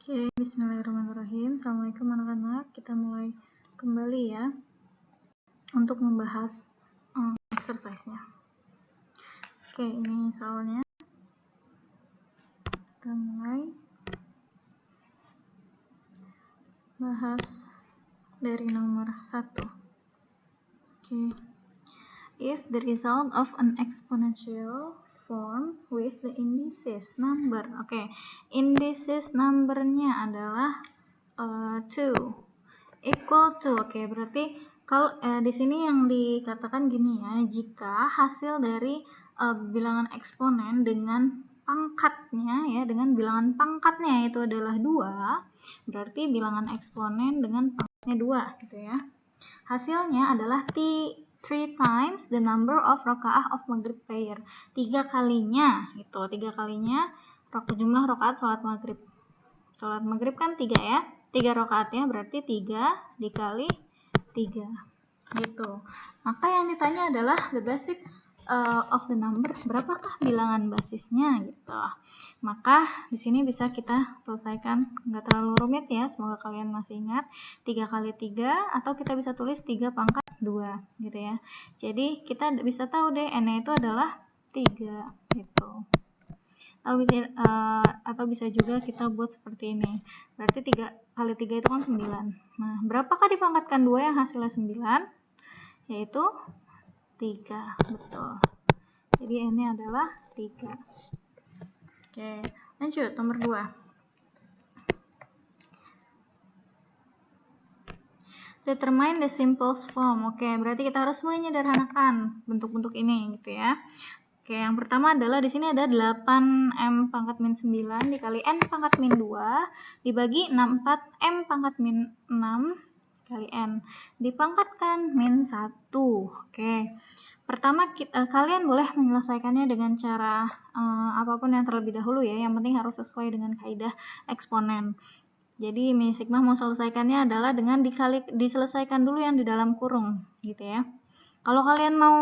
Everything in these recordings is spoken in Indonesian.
Oke, bismillahirrahmanirrahim. Assalamualaikum anak-anak. Kita mulai kembali ya untuk membahas exercise-nya. Oke, ini soalnya. Kita mulai bahas dari nomor 1. Oke. If the result of an exponential form with the indices number. Oke, indices numbernya adalah 2 equal to. Oke, berarti kalau di sini yang dikatakan gini ya, jika hasil dari bilangan eksponen dengan pangkatnya ya, dengan bilangan pangkatnya itu adalah 2, berarti bilangan eksponen dengan pangkatnya 2 gitu ya. Hasilnya adalah 3 times the number of rakaah of maghrib prayer. 3 kalinya gitu, 3 kalinya jumlah rakaat salat maghrib. Salat maghrib kan 3 ya, 3 rakaatnya berarti 3 dikali 3 gitu. Maka yang ditanya adalah the basic of the number, berapakah bilangan basisnya gitu. Maka di sini bisa kita selesaikan, nggak terlalu rumit ya, semoga kalian masih ingat 3 kali 3, atau kita bisa tulis 3 pangkat 2 gitu ya. Jadi kita bisa tahu deh n-nya itu adalah 3 gitu. Atau bisa juga kita buat seperti ini. Berarti 3 kali 3 itu kan 9. Nah, berapakah dipangkatkan 2 yang hasilnya 9? Yaitu 3. Betul. Jadi ini adalah 3. Oke, lanjut nomor 2. Determine the simplest form. Oke, berarti kita harus menyederhanakan bentuk-bentuk ini gitu ya. Oke, yang pertama adalah di sini ada 8M pangkat min 9 dikali N pangkat min 2 dibagi 64M pangkat min 6 kali N. Dipangkatkan min 1. Oke. Pertama, kalian boleh menyelesaikannya dengan cara apapun yang terlebih dahulu ya. Yang penting harus sesuai dengan kaidah eksponen. Jadi, min sigma mau selesaikannya adalah dengan diselesaikan dulu yang di dalam kurung gitu ya. Kalau kalian mau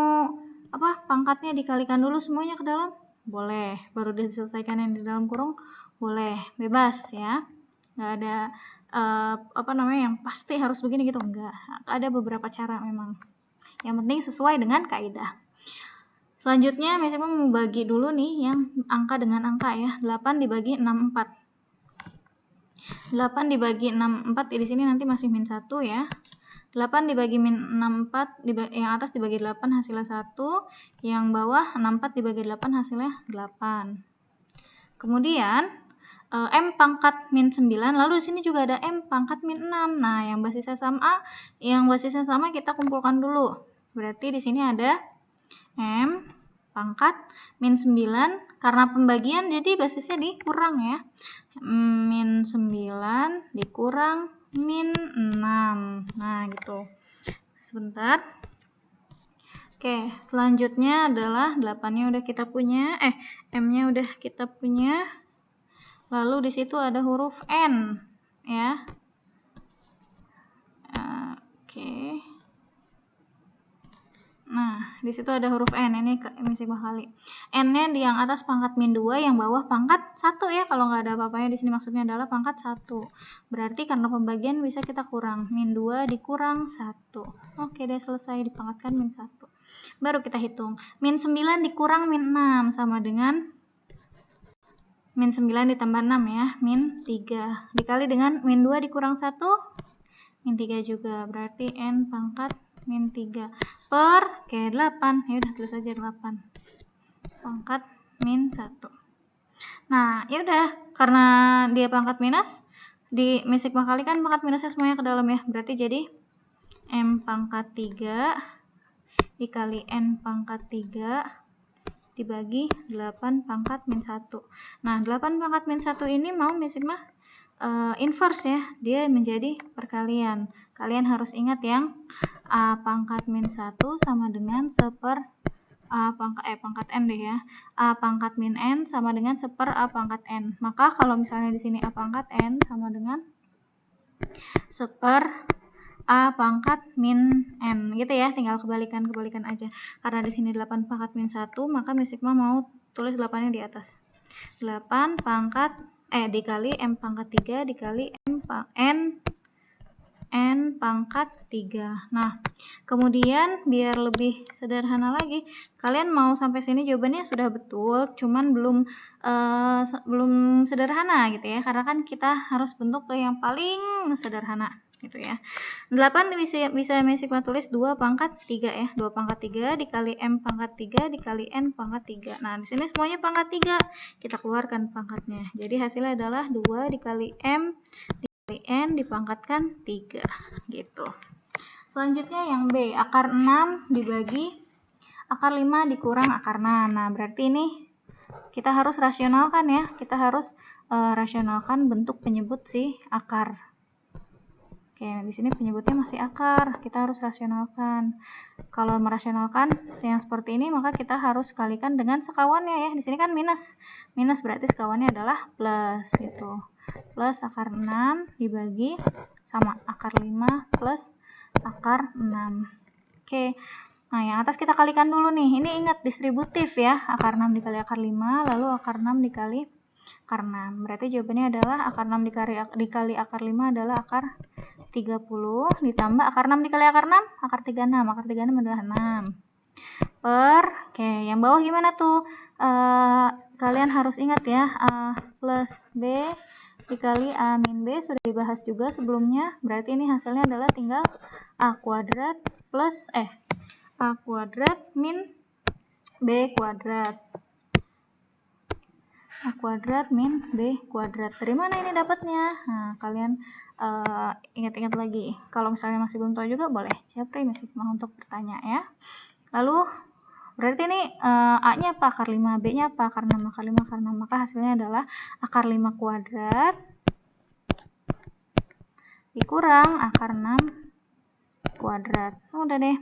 pangkatnya dikalikan dulu semuanya ke dalam, boleh, baru diselesaikan yang di dalam kurung, boleh, bebas ya, nggak ada yang pasti harus begini gitu, enggak, ada beberapa cara memang, yang penting sesuai dengan kaidah. Selanjutnya misalnya mau bagi dulu nih yang angka dengan angka ya, 8 dibagi 64, 8 dibagi 64 di sini nanti masih min 1 ya. 8 dibagi min 64, yang atas dibagi 8 hasilnya 1, yang bawah 64 dibagi 8 hasilnya 8. Kemudian M pangkat min 9, lalu di sini juga ada M pangkat min 6. Nah, yang basisnya sama kita kumpulkan dulu. Berarti di sini ada M pangkat min 9, karena pembagian jadi basisnya dikurang ya. Min 9 dikurang min 6. Nah, gitu. Sebentar. Oke, selanjutnya adalah 8-nya udah kita punya, M-nya udah kita punya. Lalu di situ ada huruf N, ya. Oke. Nah, di situ ada huruf N, ini sigma kali. N-nya di yang atas pangkat min 2, yang bawah pangkat 1 ya. Kalau nggak ada apa-apanya di sini maksudnya adalah pangkat 1. Berarti karena pembagian bisa kita kurang. Min 2 dikurang 1. Oke deh, selesai, dipangkatkan min 1. Baru kita hitung. Min 9 dikurang min 6 sama dengan min 9 ditambah 6 ya, min 3. Dikali dengan min 2 dikurang 1, min 3 juga. Berarti N pangkat min 3 per 8. Ya udah, tulis aja 8. Pangkat min 1. Nah, ya udah, karena dia pangkat minus, di min sigma kali kan pangkat minusnya semuanya ke dalam ya. Berarti jadi M pangkat 3 dikali N pangkat 3 dibagi 8 pangkat min 1. Nah, 8 pangkat min 1 ini mau min sigma inverse ya, dia menjadi perkalian. Kalian harus ingat yang A pangkat min 1 sama dengan seper A pangkat N deh ya. A pangkat min N sama dengan seper A pangkat N. Maka kalau misalnya di sini A pangkat N sama dengan seper A pangkat min N gitu ya, tinggal kebalikan aja. Karena di sini 8 pangkat min 1, maka min sigma mau tulis 8-nya di atas. 8 pangkat dikali M pangkat 3 dikali N pangkat 3. Nah, kemudian biar lebih sederhana lagi, kalian mau sampai sini jawabannya sudah betul, cuman belum sederhana gitu ya, karena kan kita harus bentuk ke yang paling sederhana gitu ya. 8 bisa Sigma tulis 2 pangkat 3 ya. 2 pangkat 3 dikali M pangkat 3 dikali N pangkat 3. Nah, di sini semuanya pangkat 3. Kita keluarkan pangkatnya. Jadi hasilnya adalah 2 dikali M dikali N dipangkatkan 3 gitu. Selanjutnya yang B, akar 6 dibagi akar 5 dikurang akar 6. Nah, berarti ini kita harus rasionalkan ya. Kita harus rasionalkan bentuk penyebut si akar. Oke, di sini penyebutnya masih akar. Kita harus rasionalkan. Kalau merasionalkan yang seperti ini, maka kita harus kalikan dengan sekawannya ya. Di sini kan minus. Minus berarti sekawannya adalah plus gitu. Plus akar 6 dibagi sama akar 5 plus akar 6. Oke. Nah, yang atas kita kalikan dulu nih. Ini ingat distributif ya. Akar 6 dikali akar 5, lalu akar 6 dikali akar 6. Berarti jawabannya adalah akar 6 dikali akar 5 adalah akar 30 ditambah akar 6 dikali akar 6, akar 36. Akar 36 adalah 6. Oke, yang bawah gimana tuh? Kalian harus ingat ya, A plus B dikali A min B sudah dibahas juga sebelumnya. Berarti ini hasilnya adalah tinggal A kuadrat plus A kuadrat min B kuadrat. A kuadrat min B kuadrat. Dari mana ini dapatnya? Nah, kalian ingat-ingat lagi. Kalau misalnya masih belum tahu juga, boleh japri masih mau untuk bertanya ya. Lalu, berarti ini A-nya apa? Akar 5. B-nya apa? Akar 6. Akar 5, akar 6. Maka hasilnya adalah akar 5 kuadrat dikurang akar 6 kuadrat. Udah deh,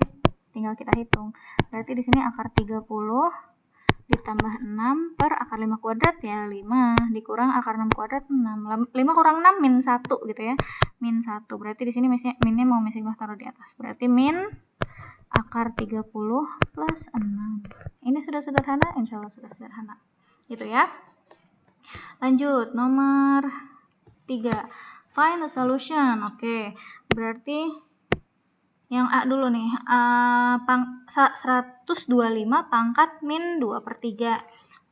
tinggal kita hitung. Berarti di sini akar 30 ditambah 6 per akar 5 kuadrat ya 5 dikurang akar 6 kuadrat 6. 5 kurang 6 min 1 gitu ya. Min 1. Berarti di sini minnya mau Sigma taruh di atas. Berarti min akar 30 plus 6. Ini sudah sederhana? Insya Allah sudah sederhana. Gitu ya. Lanjut, nomor 3. Find the solution. Oke, berarti yang A dulu nih, 125 pangkat min 2 per 3.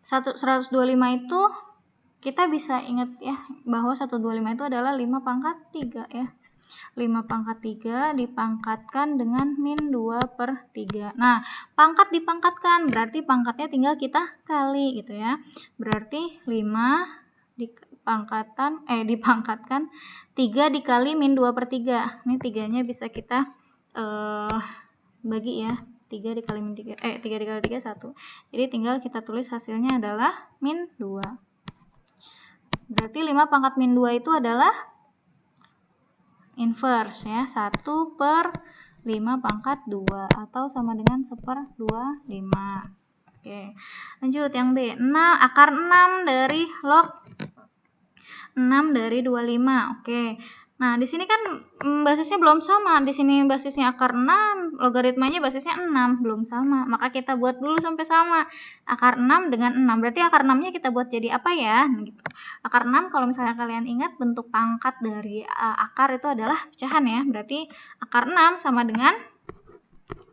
125 itu kita bisa ingat ya, bahwa 125 itu adalah 5 pangkat 3 ya. 5 pangkat 3 dipangkatkan dengan min 2 per 3. Nah, pangkat dipangkatkan, berarti pangkatnya tinggal kita kali gitu ya. Berarti 5 dipangkatkan 3 dikali min 2 per 3. Ini 3-nya bisa kita bagi ya. 3 dikali min 3, 3 dikali 3, 1. Jadi tinggal kita tulis hasilnya adalah min 2. Berarti 5 pangkat min 2 itu adalah inverse ya. 1 per 5 pangkat 2 atau sama dengan 1/25. Oke. Lanjut yang B. Akar 6 dari log 6 dari 25. Oke. Nah, di sini kan basisnya belum sama. Di sini basisnya akar 6, logaritmanya basisnya 6, belum sama. Maka kita buat dulu sampai sama. Akar 6 dengan 6. Berarti akar 6-nya kita buat jadi apa ya? Nah, gitu. Akar 6 kalau misalnya kalian ingat bentuk pangkat dari akar itu adalah pecahan ya. Berarti akar 6 sama dengan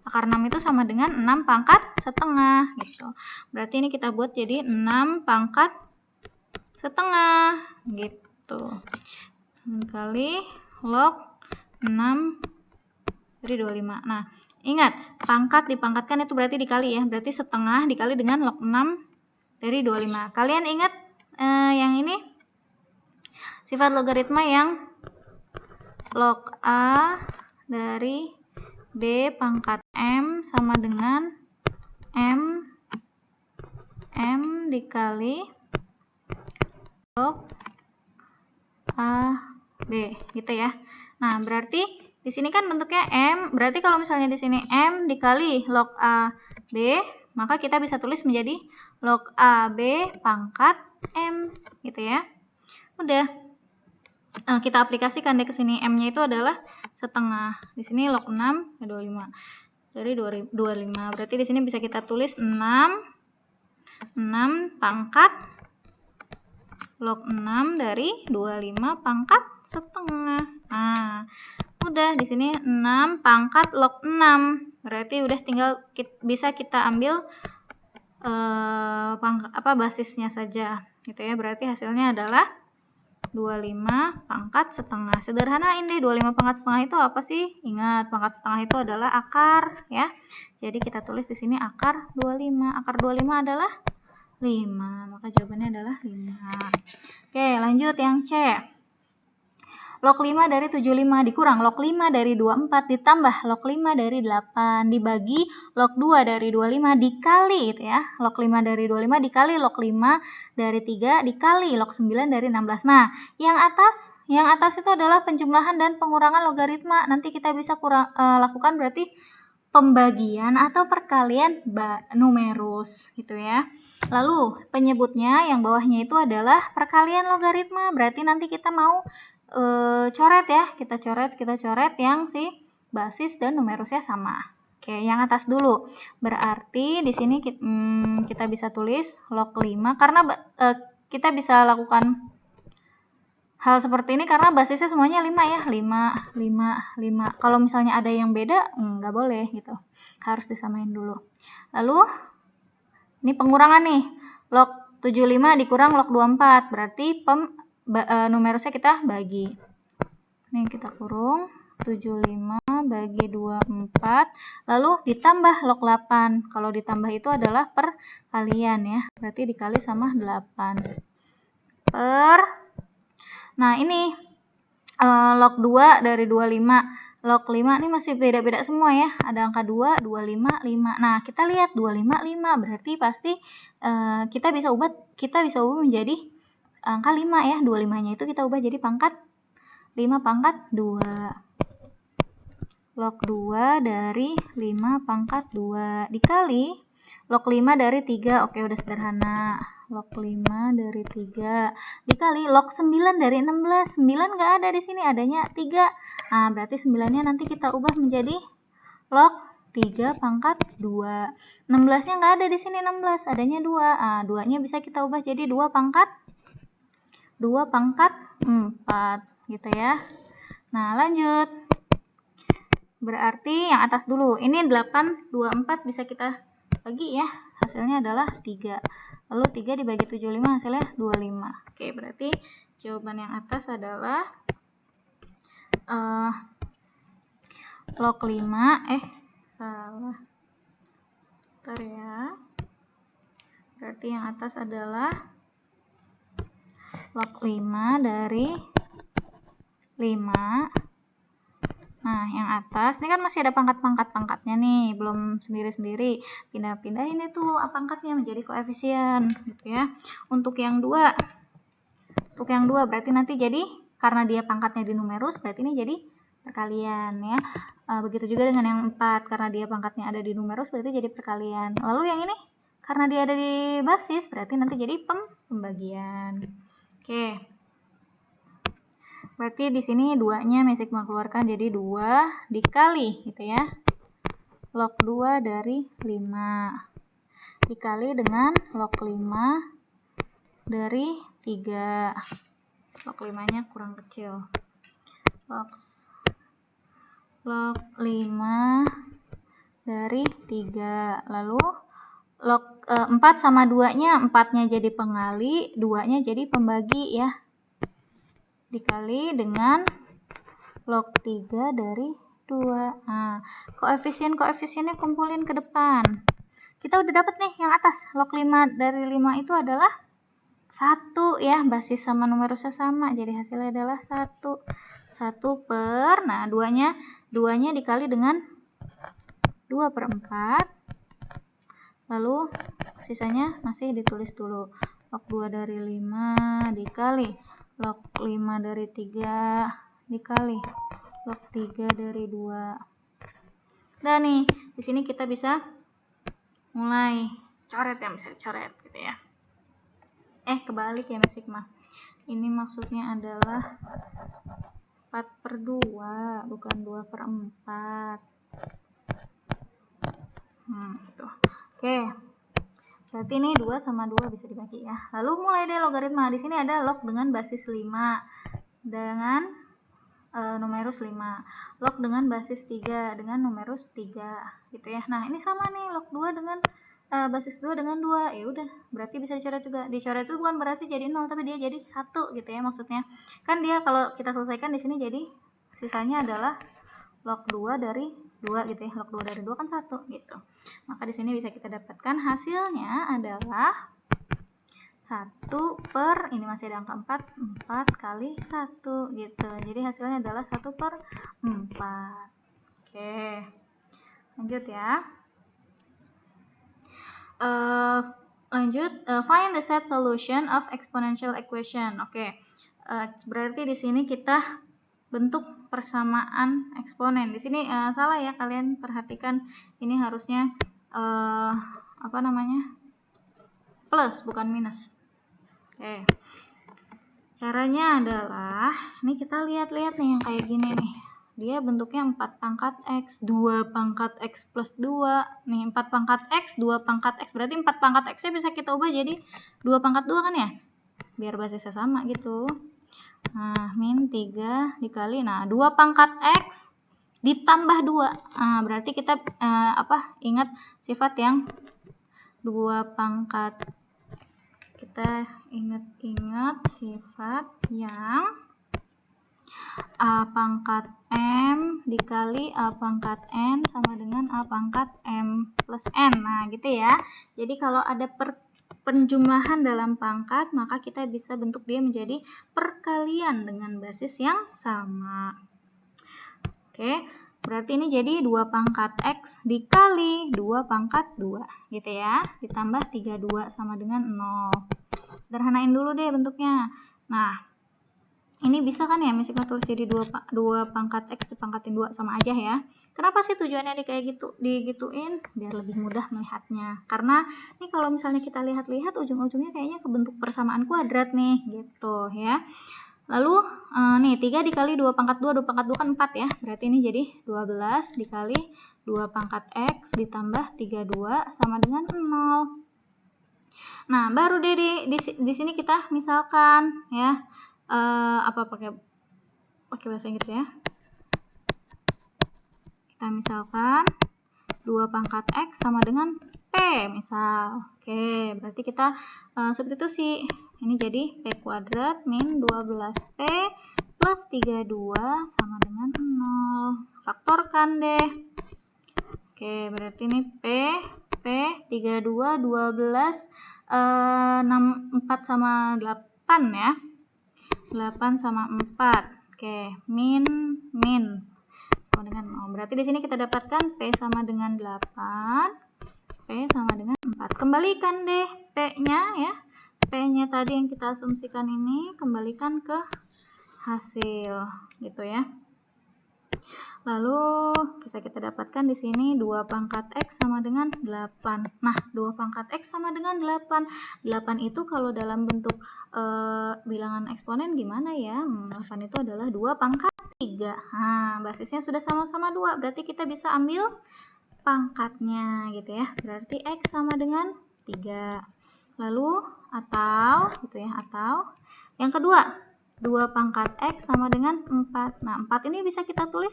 akar 6 itu sama dengan 6 pangkat setengah gitu. Berarti ini kita buat jadi 6 pangkat setengah gitu kali log 6 dari 25. Nah, ingat pangkat dipangkatkan itu berarti dikali ya, berarti setengah dikali dengan log 6 dari 25. Kalian ingat yang ini sifat logaritma yang log A dari B pangkat M sama dengan M dikali log A B gitu ya. Nah, berarti di sini kan bentuknya M, berarti kalau misalnya di sini M dikali log A B, maka kita bisa tulis menjadi log A B pangkat M gitu ya. Udah. Kita aplikasikan deh ke sini, M-nya itu adalah setengah. Di sini log 6 25 dari 25. Berarti di sini bisa kita tulis 6 pangkat log 6 dari 25 pangkat setengah. Nah, udah di sini 6 pangkat log 6. Berarti udah tinggal bisa kita ambil basisnya saja gitu ya. Berarti hasilnya adalah 25 pangkat setengah. Sederhanain deh, 25 pangkat setengah itu apa sih? Ingat, pangkat setengah itu adalah akar ya. Jadi kita tulis di sini akar 25. Akar 25 adalah 5. Maka jawabannya adalah 5. Oke, lanjut yang C. Log 5 dari 75 dikurang log 5 dari 24 ditambah log 5 dari 8 dibagi log 2 dari 25 dikali gitu ya. Log 5 dari 25 dikali log 5 dari 3 dikali log 9 dari 16. Nah, yang atas itu adalah penjumlahan dan pengurangan logaritma. Nanti kita bisa lakukan berarti pembagian atau perkalian numerus gitu ya. Lalu penyebutnya yang bawahnya itu adalah perkalian logaritma. Berarti nanti kita mau coret ya, kita coret yang si basis dan numerusnya sama. Oke, yang atas dulu. Berarti di sini kita bisa tulis log 5 karena kita bisa lakukan hal seperti ini karena basisnya semuanya 5 ya. 5, 5, 5. Kalau misalnya ada yang beda, nggak boleh gitu. Harus disamain dulu. Lalu ini pengurangan nih. Log 75 dikurang log 24. Berarti numerusnya kita bagi. Nih kita kurung 75 bagi 24. Lalu ditambah log 8. Kalau ditambah itu adalah perkalian ya. Berarti dikali sama 8. Nah ini log 2 dari 25. Log 5 ini masih beda-beda semua ya. Ada angka 2, 25, 5. Nah, kita lihat 25, 5. Berarti pasti kita bisa ubah menjadi angka 5 ya. 25-nya itu kita ubah jadi pangkat 5 pangkat 2. Log 2 dari 5 pangkat 2 dikali log 5 dari 3. Oke, udah sederhana. Log 5 dari 3 dikali log 9 dari 16. 9 nggak ada di sini, adanya 3. Nah, berarti 9-nya nanti kita ubah menjadi log 3 pangkat 2. 16-nya nggak ada di sini 16, adanya 2. Nah, 2-nya bisa kita ubah jadi 2 pangkat 4 gitu ya. Nah, lanjut. Berarti yang atas dulu. Ini 8, 24 bisa kita bagi ya. Hasilnya adalah 3. Lalu 3 dibagi 75 hasilnya 25. Oke, berarti jawaban yang atas adalah log 5. Salah. Bentar ya. Berarti yang atas adalah log 5 dari 5. Nah, yang atas ini kan masih ada pangkat-pangkatnya nih, belum sendiri-sendiri. Pindah-pindahin itu pangkatnya menjadi koefisien gitu ya. Untuk yang 2 berarti nanti jadi karena dia pangkatnya di numerus, berarti ini jadi perkalian ya. Begitu juga dengan yang 4, karena dia pangkatnya ada di numerus berarti jadi perkalian. Lalu yang ini karena dia ada di basis berarti nanti jadi pembagian. Oke. Berarti di sini 2-nya Mesigma keluarkan jadi 2 dikali gitu ya. Log 2 dari 5 dikali dengan log 5 dari 3. Log 5-nya kurang kecil. Log 5 dari 3. Lalu log 4 sama 2-nya, 4-nya jadi pengali, 2-nya jadi pembagi ya. Dikali dengan log 3 dari 2. Nah, koefisien-koefisiennya kumpulin ke depan. Kita udah dapat nih yang atas. Log 5 dari 5 itu adalah 1 ya, basis sama numerusnya sama. Jadi hasilnya adalah 1. 1 per, nah 2-nya dikali dengan 2/4. Lalu sisanya masih ditulis dulu. Log 2 dari 5 dikali log 5 dari 3 dikali log 3 dari 2. Dan nih, di sini kita bisa mulai coret ya, misalnya coret gitu ya. Kebalik ya Mesigma. Ini maksudnya adalah 4/2, bukan 2/4. Tuh. Oke. Berarti ini 2 sama 2 bisa dibagi ya. Lalu mulai deh logaritma. Di sini ada log dengan basis 5 dengan numerus 5. Log dengan basis 3 dengan numerus 3 gitu ya. Nah, ini sama nih log 2 dengan basis 2 dengan 2. Ya udah, berarti bisa dicoret juga. Dicoret itu bukan berarti jadi 0, tapi dia jadi 1 gitu ya maksudnya. Kan dia kalau kita selesaikan di sini jadi sisanya adalah log 2 dari 2 gitu ya. Log 2 dari 2 kan 1 gitu. Maka di sini bisa kita dapatkan hasilnya adalah 1 per, ini masih ada angka 4 kali 1 gitu. Jadi hasilnya adalah 1 per 4. Oke, lanjut ya. Lanjut, find the set solution of exponential equation. Oke, berarti di sini kita bentuk persamaan eksponen. Di sini salah ya, kalian perhatikan ini harusnya apa namanya? Plus bukan minus. Oke. Caranya adalah, ini kita lihat-lihat nih yang kayak gini nih. Dia bentuknya 4 pangkat X, 2 pangkat X plus 2. Nih 4 pangkat X, 2 pangkat X. Berarti 4 pangkat X-nya bisa kita ubah jadi 2 pangkat 2 kan ya? Biar basisnya sama gitu. Nah, min 3 dikali, nah 2 pangkat X ditambah 2. Nah, berarti kita ingat sifat yang 2 pangkat. Kita ingat sifat yang A pangkat M dikali A pangkat N sama dengan A pangkat M plus N. Nah, gitu ya. Jadi kalau ada penjumlahan dalam pangkat, maka kita bisa bentuk dia menjadi perkalian dengan basis yang sama. Oke, berarti ini jadi 2 pangkat X dikali 2 pangkat 2, gitu ya. Ditambah 32 sama dengan 0. Sederhanain dulu deh bentuknya. Nah, ini bisa kan ya misalnya tulis jadi 2 pangkat X dipangkatin 2 sama aja ya. Kenapa sih tujuannya kayak gitu? Digituin biar lebih mudah melihatnya. Karena ini kalau misalnya kita lihat-lihat ujung-ujungnya kayaknya kebentuk persamaan kuadrat nih gitu ya. Lalu nih 3 dikali 2 pangkat 2 pangkat 2 kan 4 ya. Berarti ini jadi 12 dikali 2 pangkat X ditambah 32 sama dengan 0. Nah, baru deh di sini kita misalkan ya. Pakai bahasa Inggris ya. Kita misalkan 2 pangkat X sama dengan P misal. Oke, berarti kita substitusi. Ini jadi P kuadrat min 12P plus 32 sama dengan 0. Faktorkan deh. Oke, berarti ini P 32, 12, 6, 4 sama 8 ya. 8 sama 4. Oke, min sama dengan 0. Berarti di sini kita dapatkan P sama dengan 8, P sama dengan 4. Kembalikan deh P-nya ya. P-nya tadi yang kita asumsikan ini kembalikan ke hasil gitu ya. Lalu bisa kita dapatkan di sini 2 pangkat X sama dengan 8. Nah, 2 pangkat X sama dengan 8. 8 itu kalau dalam bentuk bilangan eksponen gimana ya? 8 itu adalah 2 pangkat 3. Nah, basisnya sudah sama-sama 2. Berarti kita bisa ambil pangkatnya gitu ya. Berarti X sama dengan 3. Lalu atau gitu ya, atau yang kedua 2 pangkat X sama dengan 4. Nah, 4 ini bisa kita tulis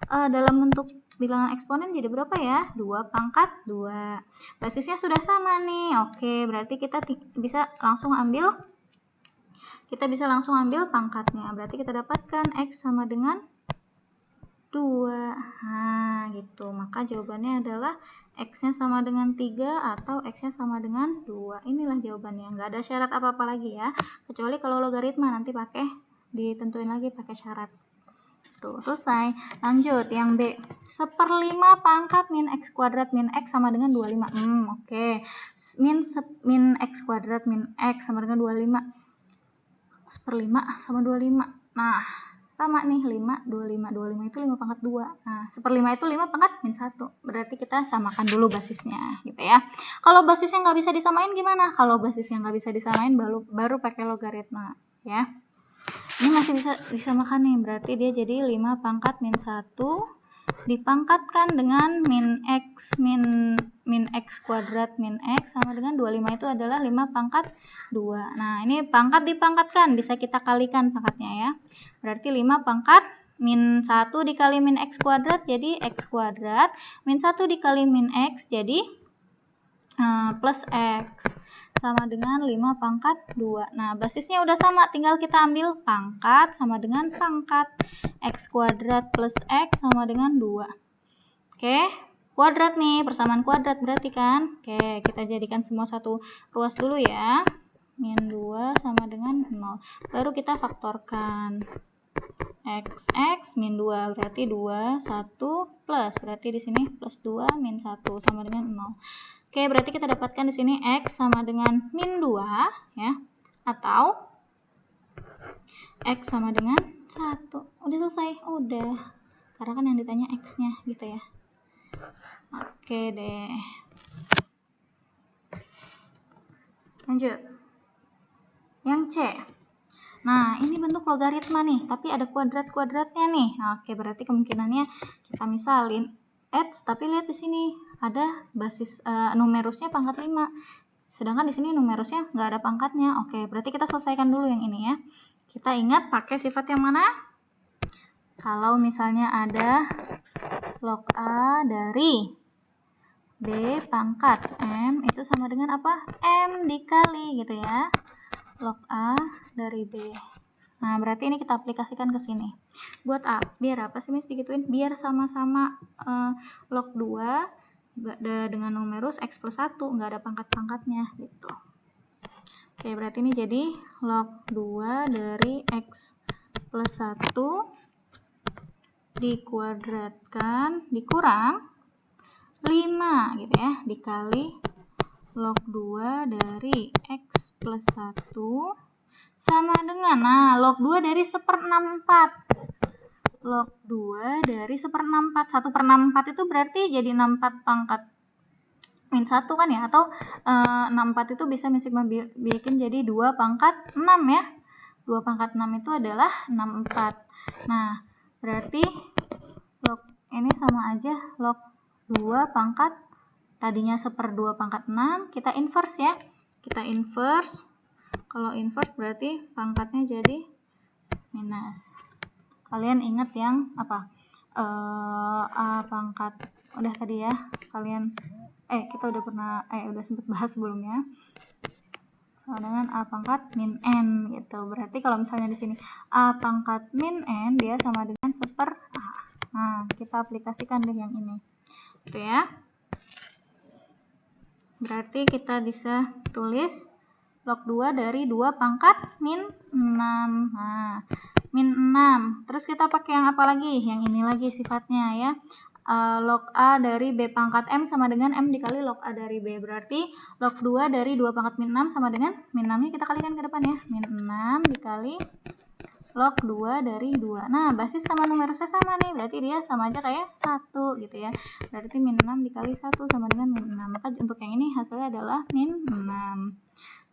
dalam bentuk bilangan eksponen jadi berapa ya? 2 pangkat 2. Basisnya sudah sama nih. Oke, berarti kita bisa langsung ambil pangkatnya. Berarti kita dapatkan X sama dengan 2. Nah, gitu. Maka jawabannya adalah X-nya sama dengan 3 atau X-nya sama dengan 2. Inilah jawabannya. Nggak ada syarat apa-apa lagi ya. Kecuali kalau logaritma nanti ditentuin lagi pakai syarat. Tuh, selesai. Lanjut, yang B. 1/5 pangkat min X kuadrat min X sama dengan 25. Oke. Min X kuadrat min X sama dengan 25. 1/5 sama 25. Nah, sama nih 5, 25. 25 itu 5 pangkat 2. Nah, 1/5 itu 5 pangkat min 1. Berarti kita samakan dulu basisnya gitu ya. Kalau basisnya nggak bisa disamain gimana? Kalau basisnya nggak bisa disamain baru pakai logaritma ya. Ini masih bisa disamakan nih. Berarti dia jadi 5 pangkat min 1 dipangkatkan dengan min x kuadrat min x sama dengan 25 itu adalah 5 pangkat 2. Nah, ini pangkat dipangkatkan, bisa kita kalikan pangkatnya ya. Berarti 5 pangkat min 1 dikali min x kuadrat jadi x kuadrat, min 1 dikali min x jadi plus x sama dengan 5 pangkat 2. Nah, basisnya udah sama, tinggal kita ambil pangkat sama dengan pangkat. X kuadrat plus x sama dengan 2. Oke, kuadrat nih, persamaan kuadrat berarti kan. Oke, kita jadikan semua satu ruas dulu ya. Min 2 sama dengan 0. Baru kita faktorkan. X min 2 berarti 2, 1 plus. Berarti di sini plus 2 min 1 sama dengan 0. Oke, berarti kita dapatkan di sini X sama dengan min 2 ya, atau X sama dengan 1. Udah selesai? Udah. Karena kan yang ditanya X-nya gitu ya. Oke deh. Lanjut. Yang C. Nah, ini bentuk logaritma nih, tapi ada kuadrat-kuadratnya nih. Oke, berarti kemungkinannya kita misalin X, tapi lihat di sini ada basis numerusnya pangkat 5. Sedangkan di sini numerusnya nggak ada pangkatnya. Oke, berarti kita selesaikan dulu yang ini ya. Kita ingat pakai sifat yang mana? Kalau misalnya ada log A dari B pangkat M itu sama dengan apa? M dikali gitu ya. Log A dari B. Nah, berarti ini kita aplikasikan ke sini. Buat A, biar apa sih Miss digituin? Biar sama-sama log 2 dengan numerus X plus 1, nggak ada pangkat-pangkatnya gitu. Oke, berarti ini jadi log 2 dari X plus 1 dikuadratkan dikurang 5 gitu ya, dikali log 2 dari X plus 1 sama dengan, nah log 2 dari 1/64. Log 2 dari 1/64. 1/64 itu berarti jadi 64 pangkat min 1 kan ya, atau 64 itu bisa bikin jadi 2 pangkat 6 ya. 2 pangkat 6 itu adalah 64. Nah, berarti log ini sama aja log 2 pangkat tadinya 1/2 pangkat 6, kita inverse ya. Kita inverse. Kalau inverse berarti pangkatnya jadi minus. Kalian ingat yang apa? A pangkat udah tadi ya. Kalian kita udah sempat bahas sebelumnya. Sama dengan A pangkat min N gitu. Berarti kalau misalnya di sini A pangkat min N dia sama dengan 1/A. Nah, kita aplikasikan deh yang ini. Gitu ya. Berarti kita bisa tulis log 2 dari 2 pangkat min 6. Nah, min 6. Terus kita pakai yang apa lagi? Yang ini lagi sifatnya ya. Log A dari B pangkat M sama dengan M dikali log A dari B. Berarti log 2 dari 2 pangkat min 6 sama dengan min 6-nya kita kalikan ke depan ya. Min 6 dikali log 2 dari 2. Nah, basis sama numerusnya sama nih. Berarti dia sama aja kayak 1 gitu ya. Berarti min 6 dikali 1 sama dengan min 6. Maka untuk yang ini hasilnya adalah min 6.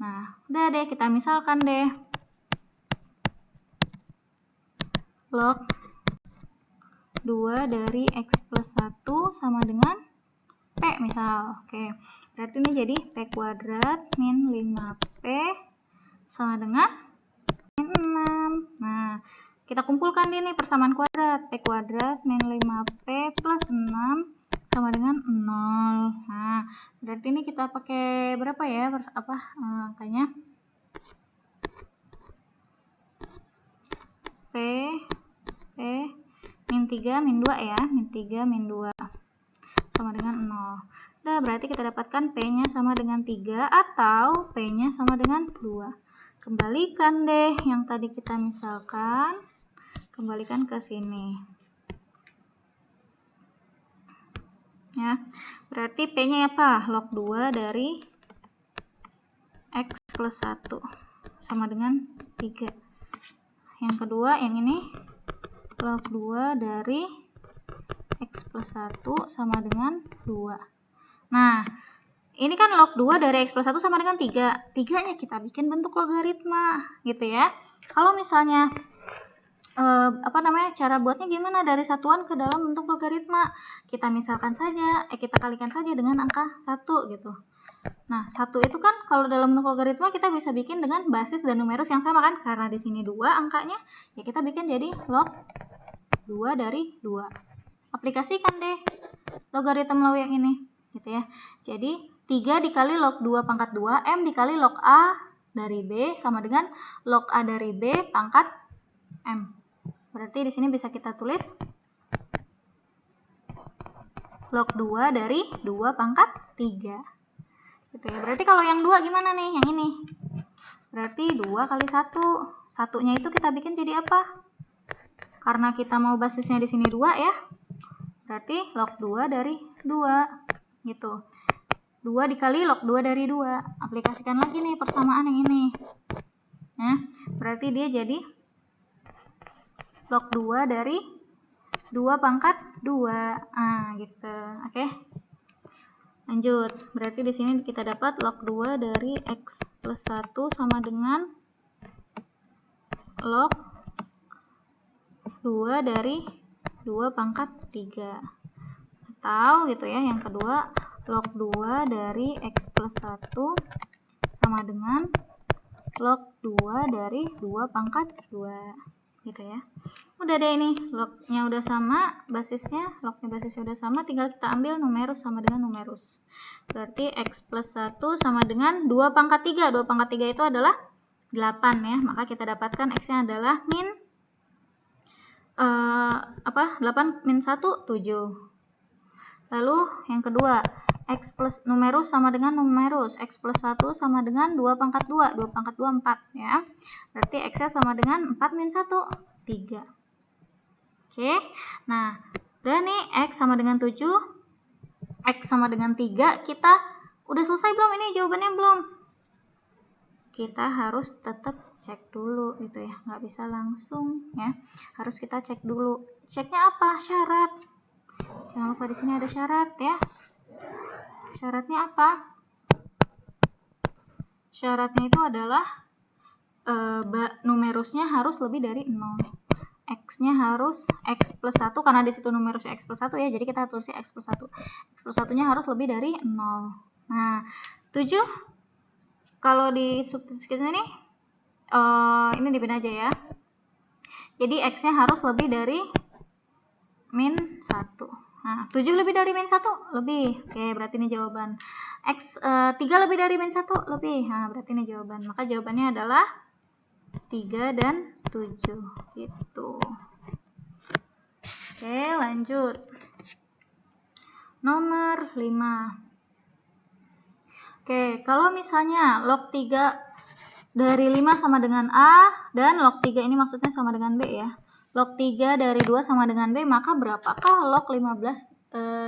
Nah, udah deh kita misalkan deh. Log 2 dari X plus 1 sama dengan P misal. Oke, berarti ini jadi P kuadrat min 5P sama dengan min 6. Nah, kita kumpulkan ini persamaan kuadrat. P kuadrat min 5P plus 6 sama dengan 0. Nah, berarti ini kita pakai berapa ya? Angkanya? P min 3 min 2 ya. Min 3 min 2 sama dengan 0. Nah, berarti kita dapatkan P-nya sama dengan 3 atau P-nya sama dengan 2. Kembalikan deh yang tadi kita misalkan. Kembalikan ke sini. Ya, berarti P-nya apa? Log 2 dari X plus 1 sama dengan 3. Yang kedua, yang ini log 2 dari X plus 1 sama dengan 2. Nah, ini kan log 2 dari X plus 1 sama dengan 3. 3-nya kita bikin bentuk logaritma gitu ya. Kalau misalnya cara buatnya gimana dari satuan ke dalam bentuk logaritma. Kita misalkan saja, kita kalikan saja dengan angka 1 gitu. Nah, 1 itu kan kalau dalam bentuk logaritma kita bisa bikin dengan basis dan numerus yang sama kan? Karena di sini 2 angkanya, ya kita bikin jadi log 2 dari 2. Aplikasikan deh logaritma law yang ini, gitu ya. Jadi 3 dikali log 2 pangkat 2, M dikali log A dari B sama dengan log A dari B pangkat M. Berarti di sini bisa kita tulis log 2 dari 2 pangkat 3. Gitu ya. Berarti kalau yang 2 gimana nih? Yang ini. Berarti 2 kali 1. Satunya itu kita bikin jadi apa? Karena kita mau basisnya di sini 2 ya. Berarti log 2 dari 2. Gitu. 2 dikali log 2 dari 2. Aplikasikan lagi nih persamaan yang ini. Nah, berarti dia jadi log 2 dari 2 pangkat 2. Ah, gitu. Oke. Lanjut. Berarti di sini kita dapat log 2 dari X plus 1 sama dengan log 2 dari 2 pangkat 3. Atau gitu ya, yang kedua log 2 dari X plus 1 sama dengan log 2 dari 2 pangkat 2. Gitu ya. Udah deh ini, lognya udah sama, basisnya udah sama, tinggal kita ambil numerus sama dengan numerus. Berarti X plus 1 sama dengan 2 pangkat 3. 2 pangkat 3 itu adalah 8 ya, maka kita dapatkan X-nya adalah min 8 min 1, 7. Lalu yang kedua, X plus numerus sama dengan numerus. X plus 1 sama dengan 2 pangkat 2. 2 pangkat 2, 4 ya. Berarti X-nya sama dengan 4 min 1, 3. Oke, nah udah nih X sama dengan 7, X sama dengan 3, kita udah selesai belum ini jawabannya belum? Kita harus tetap cek dulu gitu ya, nggak bisa langsung ya, harus kita cek dulu. Ceknya apa? Syarat. Jangan lupa di sini ada syarat ya. Syaratnya apa? Syaratnya itu adalah numerusnya harus lebih dari 0. X-nya harus X plus 1, karena di situ numerusnya X plus 1 ya, jadi kita tulisnya X plus 1. X plus 1-nya harus lebih dari 0. Nah, 7, kalau di substitusi ini, ini dipin aja ya. Jadi X-nya harus lebih dari min 1. Nah, 7 lebih dari min 1? Lebih. Oke, berarti ini jawaban. X 3 lebih dari min 1? Lebih. Nah, berarti ini jawaban. Maka jawabannya adalah 3 dan 7 gitu. Oke, lanjut. Nomor 5. Oke, kalau misalnya log 3 dari 5 sama dengan A dan log 3 ini maksudnya sama dengan B ya. Log 3 dari 2 sama dengan B, maka berapakah log 15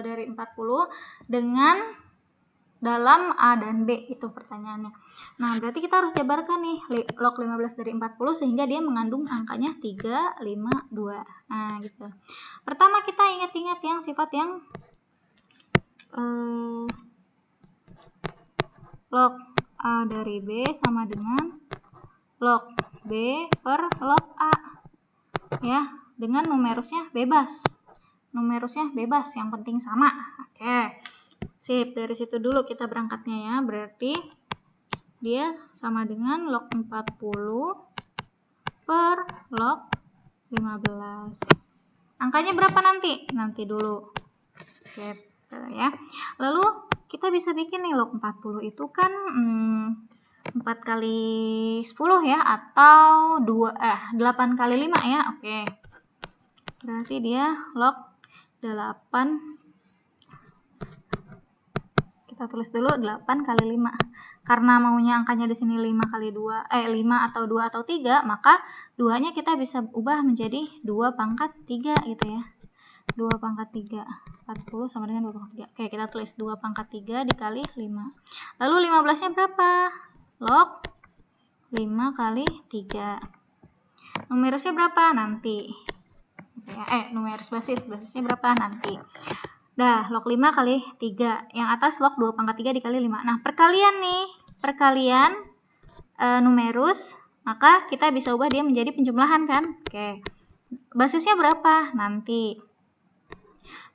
dari 40 dengan dalam A dan B, itu pertanyaannya. Nah, berarti kita harus jabarkan nih log 15 dari 40 sehingga dia mengandung angkanya 3, 5, 2. Nah, gitu. Pertama kita ingat-ingat yang sifat yang log A dari B sama dengan log B per log A. Ya, dengan numerusnya bebas. Numerusnya bebas, yang penting sama. Oke. Sip, dari situ dulu kita berangkatnya ya. Berarti dia sama dengan log 40 per log 15. Angkanya berapa nanti? Nanti dulu. Oke, ya. Lalu kita bisa bikin nih log 40 itu kan 4 kali 10 ya, atau 8 kali 5 ya. Oke. Berarti dia log 8. Kita tulis dulu 8 kali 5. Karena maunya angkanya di sini 5 kali 2, 5 atau 2 atau 3, maka 2-nya kita bisa ubah menjadi 2 pangkat 3 gitu ya. 2 pangkat 3. 40 sama dengan 2 pangkat 3. Oke, kita tulis 2 pangkat 3 dikali 5. Lalu 15-nya berapa? Log 5 kali 3. Numerusnya berapa? Nanti. Numerus basisnya berapa? Nanti. Dah, log 5 kali 3. Yang atas log 2 pangkat 3 dikali 5. Nah, perkalian nih. Perkalian numerus, maka kita bisa ubah dia menjadi penjumlahan kan? Oke. Basisnya berapa? Nanti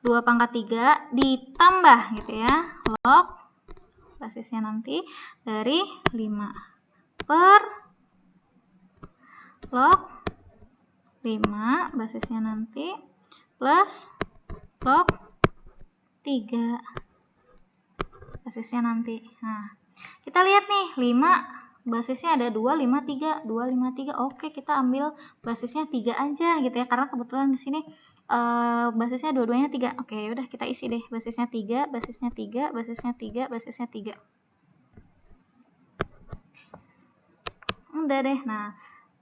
2 pangkat 3 ditambah gitu ya, log basisnya nanti dari 5 per log 5 basisnya nanti plus log 3 basisnya nanti. Nah, kita lihat nih, 5 basisnya ada 2, 5, 3, 2, 5, 3. Oke, kita ambil basisnya 3 aja gitu ya, karena kebetulan di sini basisnya dua-duanya 3. Oke, udah kita isi deh, basisnya 3, basisnya 3, basisnya 3, basisnya 3. Udah deh. Nah,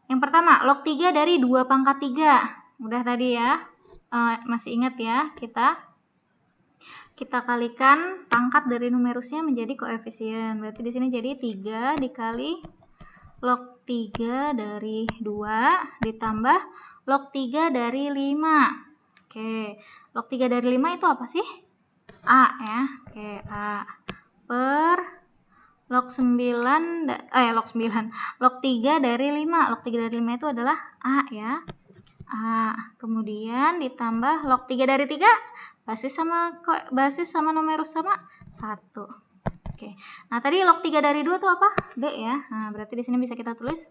yang pertama, log 3 dari 2 pangkat 3. Udah tadi ya. Masih ingat ya, kita kalikan pangkat dari numerusnya menjadi koefisien. Berarti di sini jadi 3 dikali log 3 dari 2 ditambah log 3 dari 5. Oke, log 3 dari 5 itu apa sih? A ya. Oke, A per log 9 log 3 dari 5. Log 3 dari 5 itu adalah A ya. A. Kemudian ditambah log 3 dari 3, basis sama numerus sama 1. Oke. Nah, tadi log 3 dari 2 itu apa? B ya. Nah, berarti di sini bisa kita tulis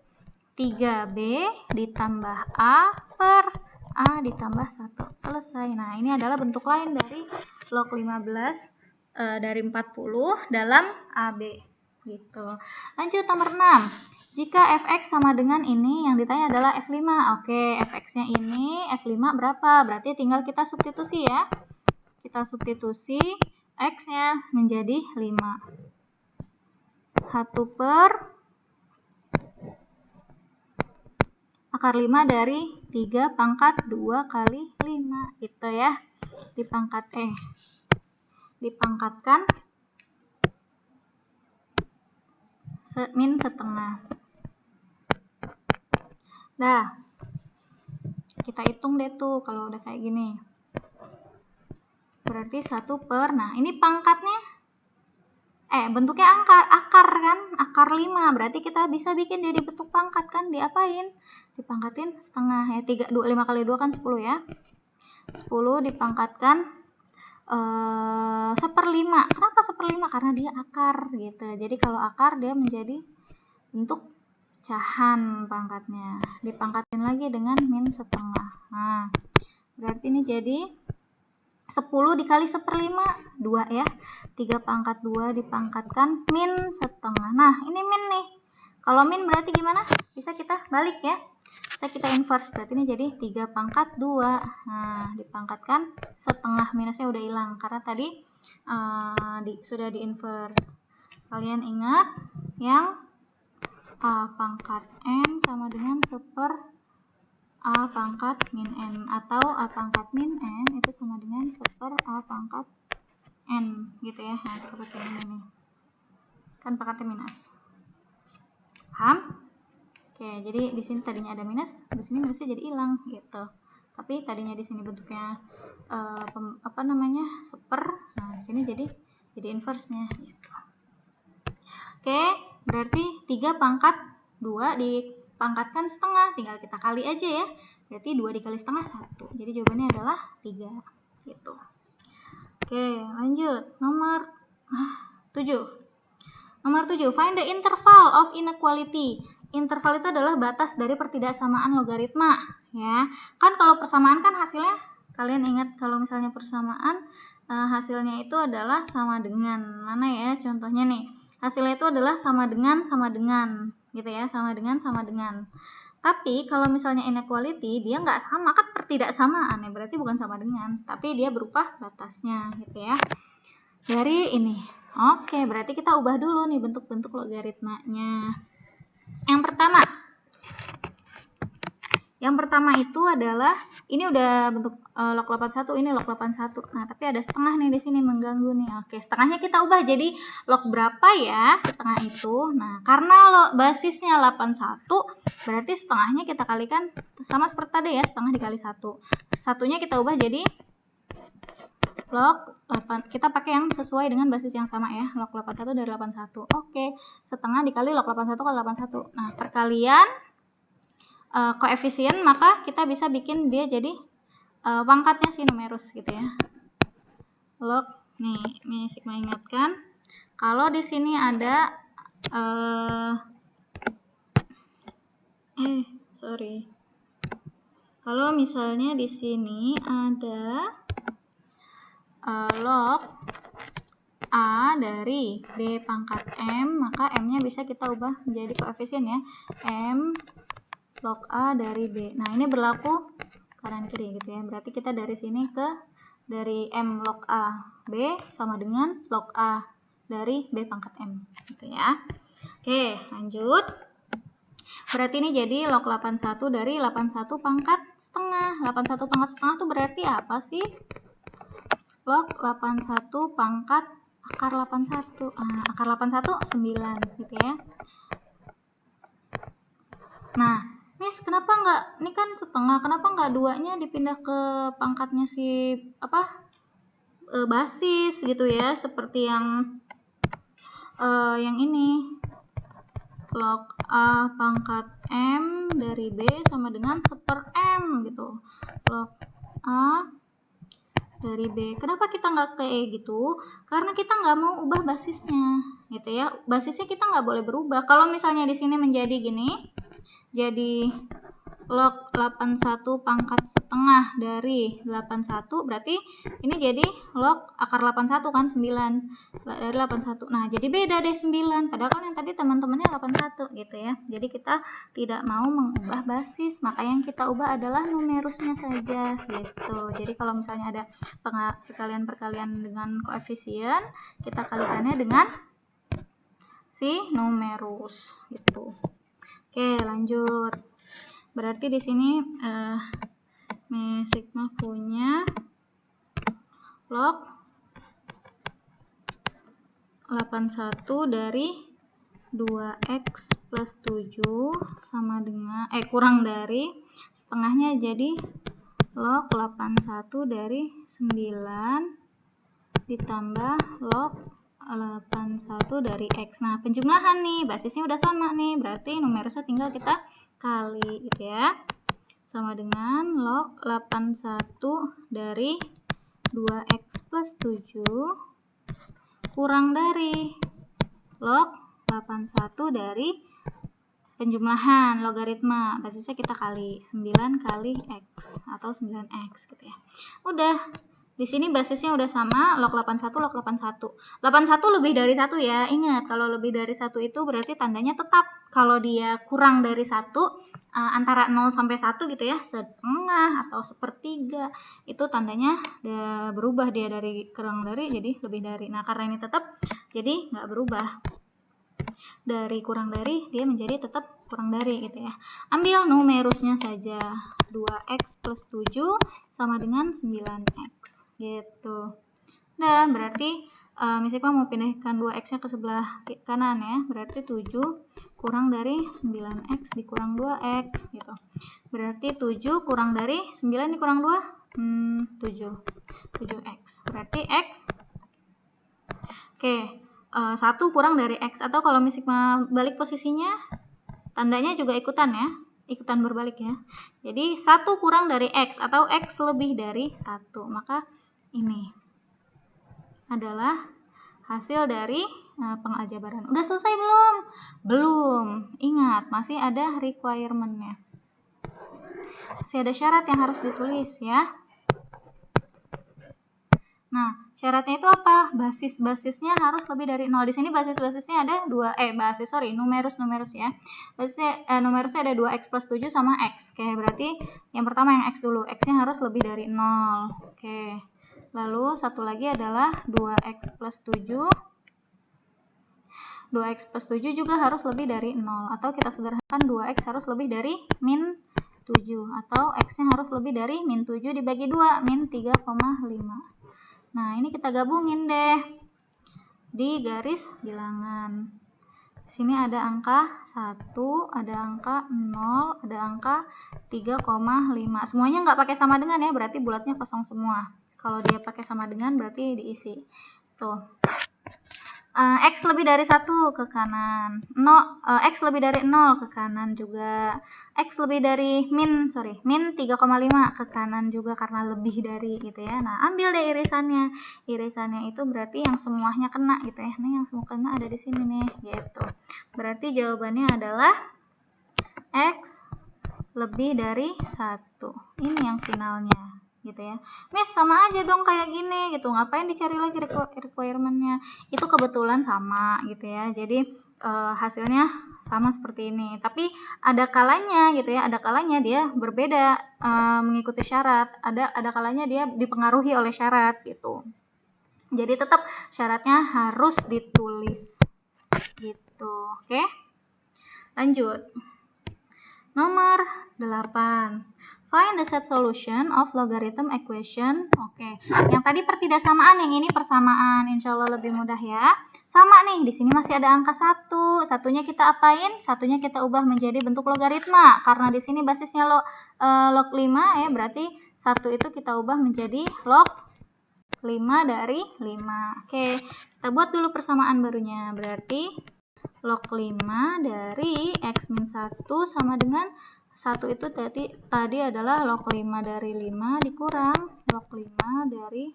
3B ditambah A per A ditambah 1. Selesai. Nah, ini adalah bentuk lain dari log 15 dari 40 dalam AB. Gitu. Lanjut nomor 6. Jika fx sama dengan ini, yang ditanya adalah F5. Oke, fx-nya ini, F5 berapa? Berarti tinggal kita substitusi ya. Kita substitusi x-nya menjadi 5. 1 per akar 5 dari 3 pangkat 2 kali 5 gitu ya. Dipangkatkan min setengah. Nah, kita hitung deh tuh kalau udah kayak gini. Berarti 1 per, nah ini pangkatnya bentuknya akar kan, akar 5. Berarti kita bisa bikin jadi bentuk pangkat kan, diapain? Dipangkatin setengah ya. 5 kali 2 kan 10 ya. 10 dipangkatkan 1/5. Kenapa 1/5? Karena dia akar gitu. Jadi kalau akar dia menjadi bentuk pecahan pangkatnya. Dipangkatin lagi dengan min setengah. Nah, berarti ini jadi 10 dikali 1/5, 2 ya. 3 pangkat 2 dipangkatkan min setengah. Nah, ini min nih. Kalau min berarti gimana? Bisa kita balik ya. Bisa kita inverse. Berarti ini jadi 3 pangkat 2. Nah, dipangkatkan setengah, minusnya udah hilang. Karena tadi sudah di inverse. Kalian ingat yang A pangkat N sama dengan 1/A pangkat min N, atau A pangkat min N itu sama dengan 1/A pangkat N gitu ya. Nah, kita pakai ini kan pangkatnya minus. Paham? Oke, jadi di sini tadinya ada minus, di sini minusnya jadi hilang gitu. Tapi tadinya di sini bentuknya 1/. Nah, di sini jadi inverse-nya gitu. Oke, berarti 3 pangkat 2 dipangkatkan setengah, tinggal kita kali aja ya. Berarti 2 dikali setengah 1. Jadi jawabannya adalah 3 gitu. Oke, lanjut. Nomor 7. Nomor 7, find the interval of inequality. Interval itu adalah batas dari pertidaksamaan logaritma ya. Kan kalau persamaan kan hasilnya, kalian ingat kalau misalnya persamaan hasilnya itu adalah sama dengan, mana ya contohnya nih. Hasilnya itu adalah sama dengan gitu ya, sama dengan. Tapi kalau misalnya inequality, dia nggak sama, kan pertidaksamaan ya, berarti bukan sama dengan, tapi dia berupa batasnya gitu ya. Dari ini. Oke, berarti kita ubah dulu nih bentuk-bentuk logaritmanya. Yang pertama itu adalah, ini udah bentuk log 81, ini log 81. Nah, tapi ada setengah nih di sini mengganggu nih. Oke, setengahnya kita ubah jadi log berapa ya setengah itu. Nah, karena basisnya 81, berarti setengahnya kita kalikan sama seperti tadi ya, setengah dikali 1. Satunya kita ubah jadi log 8. Kita pakai yang sesuai dengan basis yang sama ya, log 81 dari 81. Oke, setengah dikali log 81 kali 81. Nah, perkalian koefisien, maka kita bisa bikin dia jadi pangkatnya si numerus gitu ya. Log, nih Sigma ingatkan, kalau di sini ada kalau misalnya di sini ada log A dari B pangkat M, maka M-nya bisa kita ubah menjadi koefisien ya. M log A dari B. Nah, ini berlaku kanan kiri gitu ya. Berarti kita dari sini dari M log A B sama dengan log A dari B pangkat M gitu ya. Oke, lanjut. Berarti ini jadi log 81 dari 81 pangkat setengah. 81 pangkat setengah itu berarti apa sih? Log 81 pangkat akar 81. Akar 81 9 gitu ya. Nah, Miss, kenapa nggak, ini kan setengah, kenapa nggak duanya dipindah ke pangkatnya si basis gitu ya, seperti yang ini. Log A pangkat M dari B sama dengan 1/M gitu. Log A dari B. Kenapa kita nggak kayak gitu? Karena kita nggak mau ubah basisnya gitu ya. Basisnya kita nggak boleh berubah. Kalau misalnya di sini menjadi gini, jadi log 81 pangkat setengah dari 81, berarti ini jadi log akar 81 kan 9 dari 81. Nah, jadi beda deh 9, padahal kan yang tadi teman-temannya 81 gitu ya. Jadi kita tidak mau mengubah basis, maka yang kita ubah adalah numerusnya saja gitu. Jadi kalau misalnya ada perkalian dengan koefisien, kita kalikannya dengan si numerus gitu. Oke, lanjut. Berarti di sini Sigma punya log 81 dari 2x plus 7 sama dengan kurang dari setengahnya, jadi log 81 dari 9 ditambah log 81 dari x. Nah, penjumlahan nih, basisnya udah sama nih, berarti numerusnya tinggal kita kali gitu ya. Sama dengan log 81 dari 2x plus 7 kurang dari log 81 dari penjumlahan logaritma, basisnya kita kali 9 kali x atau 9x gitu ya. Udah, di sini basisnya udah sama, log 81 log 81. 81 lebih dari 1 ya. Ingat, kalau lebih dari 1 itu berarti tandanya tetap. Kalau dia kurang dari 1, antara 0 sampai 1 gitu ya, setengah atau sepertiga, itu tandanya berubah, dia dari kurang dari jadi lebih dari. Nah, karena ini tetap, jadi nggak berubah. Dari kurang dari dia menjadi tetap kurang dari gitu ya. Ambil numerusnya saja, 2x plus 7 sama dengan 9x gitu. Nah, berarti Miss Sigma mau pindahkan 2x nya ke sebelah kanan ya, berarti 7 kurang dari 9x dikurang 2x gitu. Berarti 7 kurang dari 9 dikurang 2, 7x. Berarti x, oke, 1 kurang dari x, atau kalau Miss Sigma balik posisinya, tandanya juga ikutan ya, ikutan berbalik ya. Jadi 1 kurang dari x atau x lebih dari 1, maka ini adalah hasil dari pengajaran. Udah selesai belum? Belum. Ingat, masih ada requirement-nya. Masih ada syarat yang harus ditulis ya. Nah, syaratnya itu apa? Basis-basisnya harus lebih dari 0. Di sini basis-basisnya ada numerus ya. Numerusnya ada 2x plus 7 sama x. Oke, berarti yang pertama yang x dulu. X-nya harus lebih dari 0. Oke. Lalu satu lagi adalah 2x plus 7. 2x plus 7 juga harus lebih dari 0. Atau kita sederhanakan 2x harus lebih dari min 7. Atau x-nya harus lebih dari min 7 dibagi 2, min 3,5. Nah, ini kita gabungin deh di garis bilangan. Di sini ada angka 1, ada angka 0, ada angka 3,5. Semuanya nggak pakai sama dengan ya, berarti bulatnya kosong semua. Kalau dia pakai sama dengan berarti diisi. Tuh. X lebih dari 1 ke kanan, X lebih dari 0 ke kanan juga, X lebih dari min 3,5 ke kanan juga karena lebih dari gitu ya. Nah, ambil deh irisannya. Irisannya itu berarti yang semuanya kena gitu ya. Nah, yang semua kena ada di sini nih gitu. Berarti jawabannya adalah X lebih dari 1. Ini yang finalnya gitu ya. Miss, sama aja dong kayak gini gitu, ngapain dicari lagi requirement-nya? Itu kebetulan sama gitu ya, jadi hasilnya sama seperti ini, tapi ada kalanya gitu ya, ada kalanya dia berbeda mengikuti syarat, ada kalanya dia dipengaruhi oleh syarat gitu, jadi tetap syaratnya harus ditulis gitu. Oke, lanjut nomor 8. Find the set solution of logarithm equation. Oke, yang tadi pertidaksamaan, yang ini persamaan. Insya Allah lebih mudah ya. Sama nih, di sini masih ada angka 1. Satunya kita apain? Satunya kita ubah menjadi bentuk logaritma. Karena di sini basisnya log 5 ya, berarti 1 itu kita ubah menjadi log 5 dari 5. Oke, kita buat dulu persamaan barunya. Berarti log 5 dari x min 1 sama dengan 1 itu tadi adalah log 5 dari 5 dikurang log 5 dari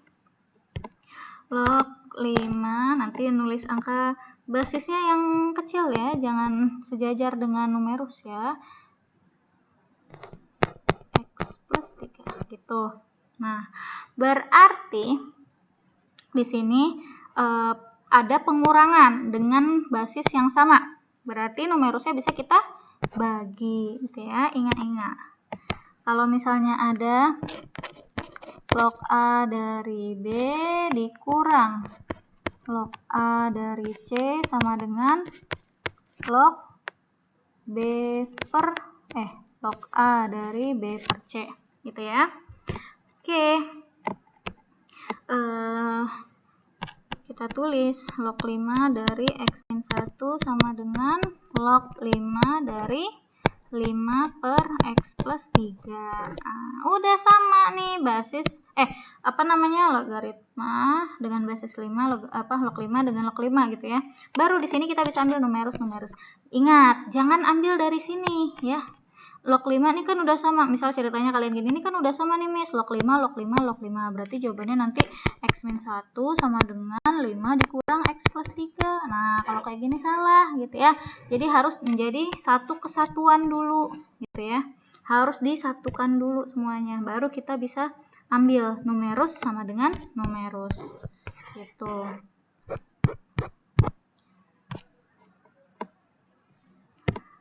log 5. Nanti nulis angka basisnya yang kecil ya, jangan sejajar dengan numerus ya. X plus 3 gitu. Nah, berarti di sini ada pengurangan dengan basis yang sama. Berarti numerusnya bisa kita bagi gitu ya. Ingat-ingat, kalau misalnya ada log A dari B dikurang log A dari C sama dengan log log A dari B per C gitu ya. Oke, kita tulis log 5 dari x min 1 sama dengan log 5 dari 5 per x plus 3. Nah, udah sama nih basis logaritma dengan basis 5 log 5 dengan log 5 gitu ya. Baru di sini kita bisa ambil numerus. Ingat, jangan ambil dari sini ya. Log 5 ini kan udah sama, misal ceritanya kalian gini, ini kan udah sama nih Miss, log 5, log 5, log 5. Berarti jawabannya nanti x min 1 sama dengan 5 dikurang x plus 3. Nah, kalau kayak gini salah gitu ya. Jadi harus menjadi satu kesatuan dulu gitu ya. Harus disatukan dulu semuanya, baru kita bisa ambil numerus sama dengan numerus gitu.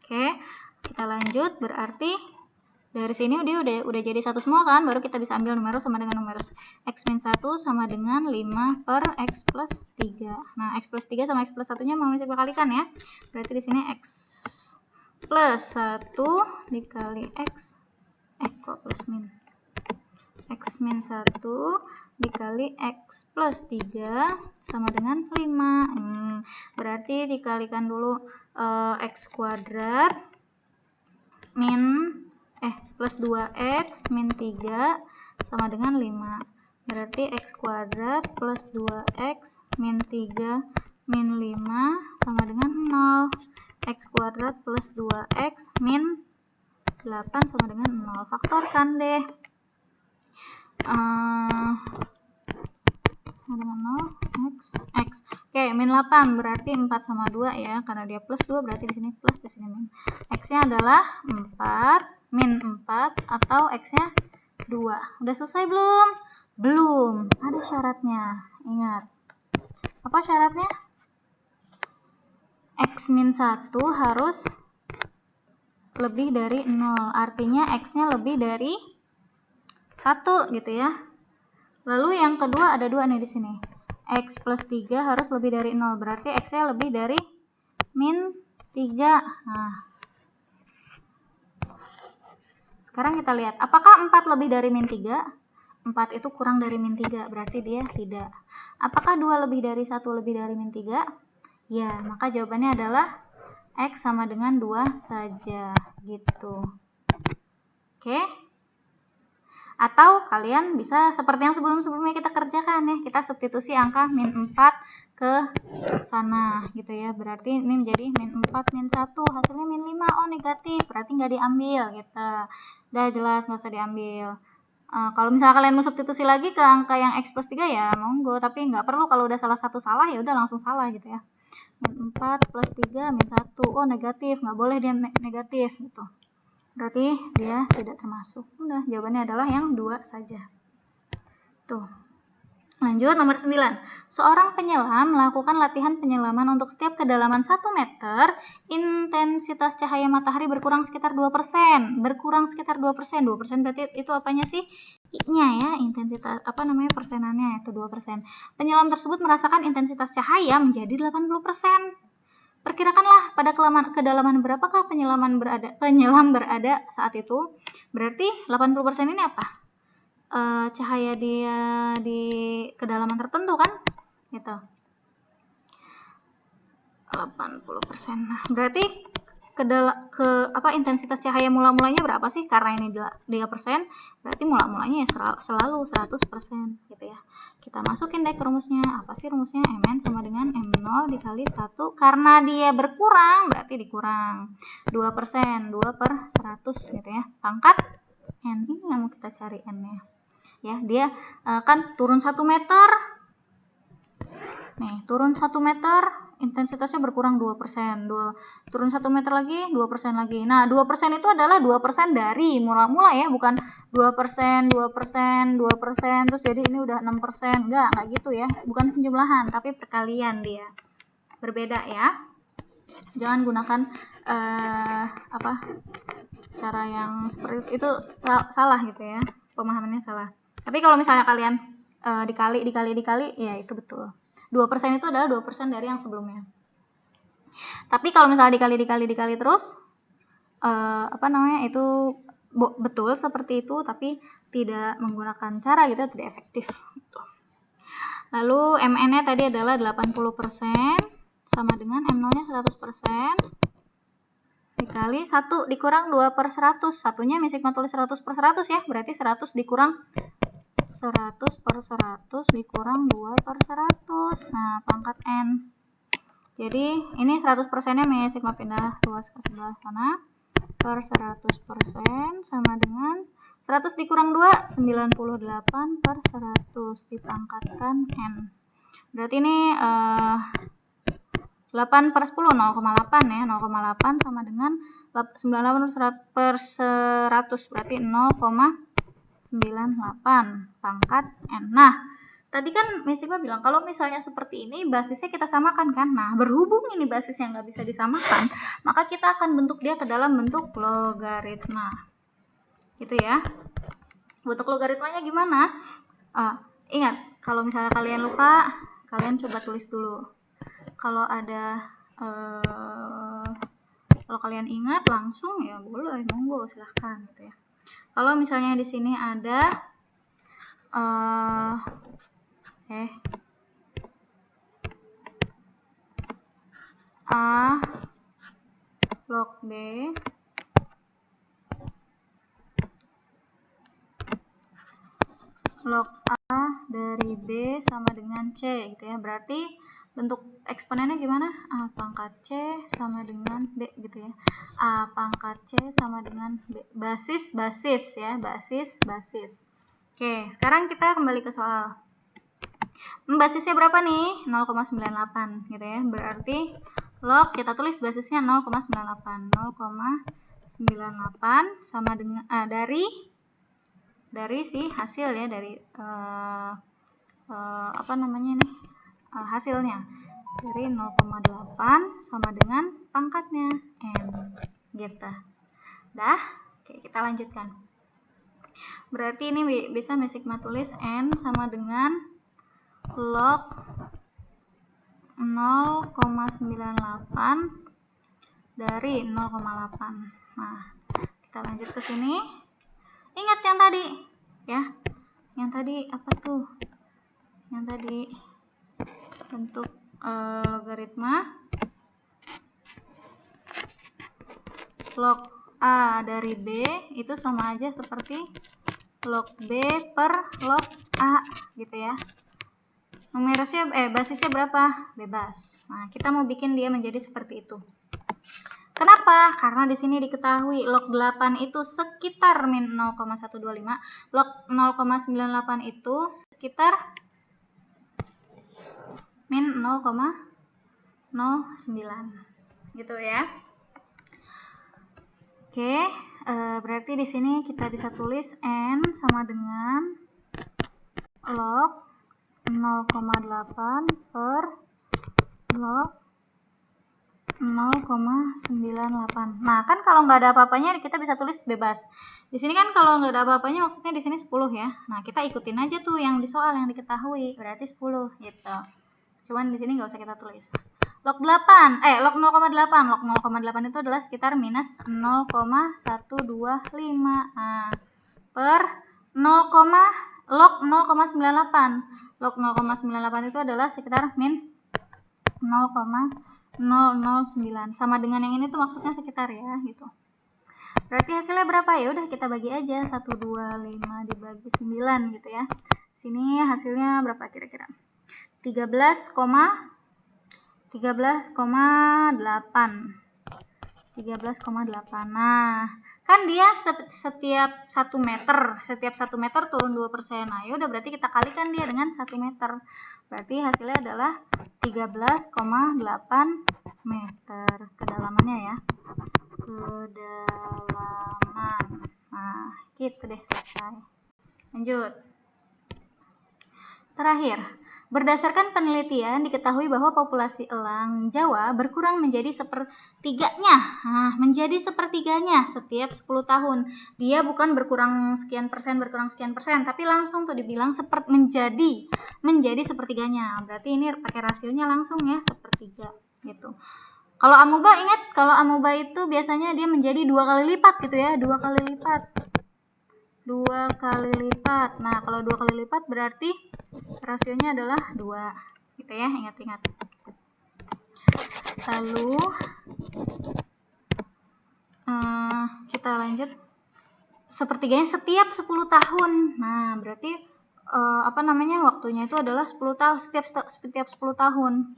Oke, kita lanjut. Berarti dari sini udah jadi satu semua kan, baru kita bisa ambil numerus sama dengan numerus. X min 1 sama dengan 5 per x plus 3. Nah, x plus 3 sama x plus 1 nya mau bisa dikalikan ya. Berarti di sini x plus 1 dikali x plus min. X min 1 dikali x plus 3 sama dengan 5. Berarti dikalikan dulu x kuadrat plus 2x min 3 sama dengan 5. Berarti x kuadrat plus 2x min 3 min 5 sama dengan 0. X kuadrat plus 2x min 8 sama dengan 0. Faktorkan deh. Dengan 0 x. Oke, min 8 berarti 4 sama 2 ya, karena dia plus 2 berarti di sini plus, di sini min. X-nya adalah 4 min 4 atau X-nya 2. Udah selesai belum? Belum. Ada syaratnya. Ingat. Apa syaratnya? X min 1 harus lebih dari 0. Artinya X-nya lebih dari 1 gitu ya. Lalu yang kedua ada 2 nih di sini. X plus 3 harus lebih dari 0. Berarti X-nya lebih dari min 3. Nah, sekarang kita lihat, apakah 4 lebih dari min 3? 4 itu kurang dari min 3, berarti dia tidak. Apakah 2 lebih dari 1 lebih dari min 3? Ya, maka jawabannya adalah X sama dengan 2 saja, gitu. Oke? Atau kalian bisa seperti yang sebelum-sebelumnya kita kerjakan ya, kita substitusi angka min 4 ke sana gitu ya. Berarti ini menjadi min 4 min 1, hasilnya min 5. Oh negatif, berarti nggak diambil gitu. Udah jelas, nggak usah diambil. Kalau misalnya kalian mau substitusi lagi ke angka yang X plus 3 ya monggo, tapi nggak perlu. Kalau udah salah satu salah ya udah langsung salah gitu ya. Min 4 plus 3 min 1, oh negatif, nggak boleh dia negatif gitu. Berarti dia tidak termasuk. Udah, jawabannya adalah yang 2 saja. Tuh. Lanjut nomor 9. Seorang penyelam melakukan latihan penyelaman untuk setiap kedalaman 1 meter, intensitas cahaya matahari berkurang sekitar 2%. Berkurang sekitar 2%. 2% berarti itu apanya sih? I-nya ya, intensitas persenannya itu 2%. Penyelam tersebut merasakan intensitas cahaya menjadi 80%. Perkirakanlah pada kedalaman berapakah penyelam berada saat itu. Berarti 80% ini apa? Cahaya dia di kedalaman tertentu kan? Gitu. 80%. Nah, berarti intensitas cahaya mula-mulanya berapa sih? Karena ini dia persen, berarti mula-mulanya ya selalu 100% gitu ya. Kita masukin deh ke rumusnya. Apa sih rumusnya? Mn sama dengan M0 dikali 1. Karena dia berkurang, berarti dikurang 2%. 2 per 100 gitu ya. Pangkat N. Ini yang mau kita cari N-nya. Ya, dia kan turun 1 meter. Nih, turun 1 meter, intensitasnya berkurang 2%. Turun 1 meter lagi, 2% lagi. Nah, 2% itu adalah 2% dari mula-mula ya, bukan 2%, 2%, 2%, terus jadi ini udah 6%. Enggak gitu ya. Bukan penjumlahan, tapi perkalian dia. Berbeda ya. Jangan gunakan cara yang seperti itu, salah gitu ya. Pemahamannya salah. Tapi kalau misalnya kalian dikali, ya itu betul. 2% itu adalah 2% dari yang sebelumnya. Tapi kalau misalnya dikali terus, itu betul seperti itu, tapi tidak menggunakan cara gitu, tidak efektif. Gitu. Lalu MN-nya tadi adalah 80%, sama dengan M0-nya 100%, dikali 1 dikurang 2 per 100. Satunya sigma tulis 100 per 100 ya, berarti 100 dikurang 100 per 100 dikurang 2 per 100. Nah, pangkat N. Jadi, ini 100%-nya sigma pindah luas ke sebelah sana. Per 100% sama dengan 100 dikurang 2, 98 per 100 dipangkatkan N. Berarti ini 8 per 10, 0,8 ya. 0,8 sama dengan 98 per 100, berarti 0,98 pangkat N. Nah, tadi kan Miss Sigma bilang kalau misalnya seperti ini basisnya kita samakan kan. Nah, berhubung ini basis yang nggak bisa disamakan, maka kita akan bentuk dia ke dalam bentuk logaritma. Gitu ya. Bentuk logaritmanya gimana? Ingat, kalau misalnya kalian lupa, kalian coba tulis dulu. Kalau ada kalau kalian ingat langsung ya boleh, monggo silahkan gitu ya. Kalau misalnya di sini ada A log B log A dari B sama dengan C gitu ya. Berarti bentuk eksponennya gimana? A pangkat C sama dengan B gitu ya. A pangkat C sama dengan B. Basis ya, basis. Oke, sekarang kita kembali ke soal. Basisnya berapa nih? 0,98 gitu ya. Berarti log kita tulis basisnya 0,98. 0,98 sama dengan dari si hasil ya, dari hasilnya dari 0,8 sama dengan pangkatnya N gitu. Dah, oke, kita lanjutkan. Berarti ini bisa sigma tulis N sama dengan log 0,98 dari 0,8. Nah, kita lanjut ke sini. Ingat yang tadi ya. Yang tadi apa tuh? Yang tadi bentuk logaritma log A dari B itu sama aja seperti log B per log A gitu ya. basisnya berapa? Bebas. Nah, kita mau bikin dia menjadi seperti itu. Kenapa? Karena di sini diketahui log 8 itu sekitar min 0,125, log 0,98 itu sekitar min 0,09. Gitu ya. Oke, berarti di sini kita bisa tulis n sama dengan log 0,8 per log 0,98. Nah, kan kalau nggak ada apa-apanya kita bisa tulis bebas. Di sini kan kalau nggak ada apa-apanya maksudnya di sini 10 ya. Nah, kita ikutin aja tuh yang di soal yang diketahui, berarti 10 gitu. Cuman di sini nggak usah kita tulis. Log 0,8 itu adalah sekitar minus 0,125. Nah, per log 0,98. Log 0,98 itu adalah sekitar min 0,009. Sama dengan yang ini tuh maksudnya sekitar ya gitu. Berarti hasilnya berapa? Ya udah kita bagi aja 125 dibagi 9 gitu ya. Sini hasilnya berapa kira-kira? 13,8. 13,8. Nah, kan dia setiap 1 meter turun 2%. Nah, ya udah berarti kita kalikan dia dengan 1 meter. Berarti hasilnya adalah 13,8 meter kedalamannya ya. Kedalaman. Nah, gitu deh, selesai. Lanjut. Terakhir, berdasarkan penelitian diketahui bahwa populasi elang Jawa berkurang menjadi sepertiganya. Nah, menjadi sepertiganya setiap 10 tahun. Dia bukan berkurang sekian persen, tapi langsung tuh dibilang menjadi sepertiganya. Berarti ini pakai rasionya langsung ya, sepertiga gitu. Kalau amoeba, ingat kalau amoeba itu biasanya dia menjadi 2 kali lipat gitu ya, 2 kali lipat. 2 kali lipat. Nah, kalau 2 kali lipat berarti rasionya adalah 2. Gitu ya, ingat-ingat. Lalu kita lanjut. Sepertiganya setiap 10 tahun. Nah, berarti waktunya itu adalah 10 tahun, setiap 10 tahun.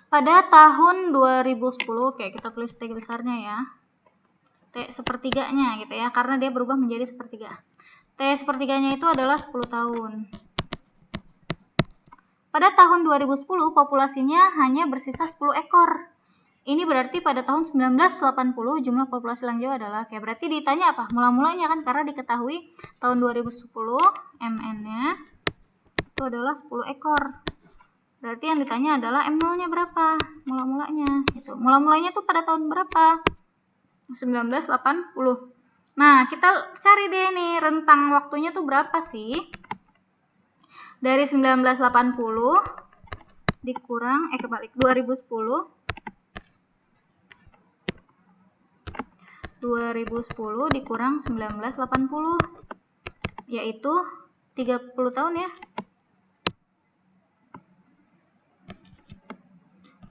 Pada tahun 2010, kayak kita tulis T besarnya ya. T sepertiganya gitu ya, karena dia berubah menjadi sepertiga. T sepertiganya itu adalah 10 tahun. Pada tahun 2010, populasinya hanya bersisa 10 ekor. Ini berarti pada tahun 1980 jumlah populasi elang Jawa adalah, kayak berarti ditanya apa? Mula-mulanya kan, karena diketahui tahun 2010 MN-nya itu adalah 10 ekor. Berarti yang ditanya adalah M0-nya berapa? Mula-mulanya gitu. Mula-mulanya tuh pada tahun berapa? 1980. Nah, kita cari deh nih rentang waktunya tuh berapa sih? Dari 1980 dikurang kebalik 2010 dikurang 1980, yaitu 30 tahun ya.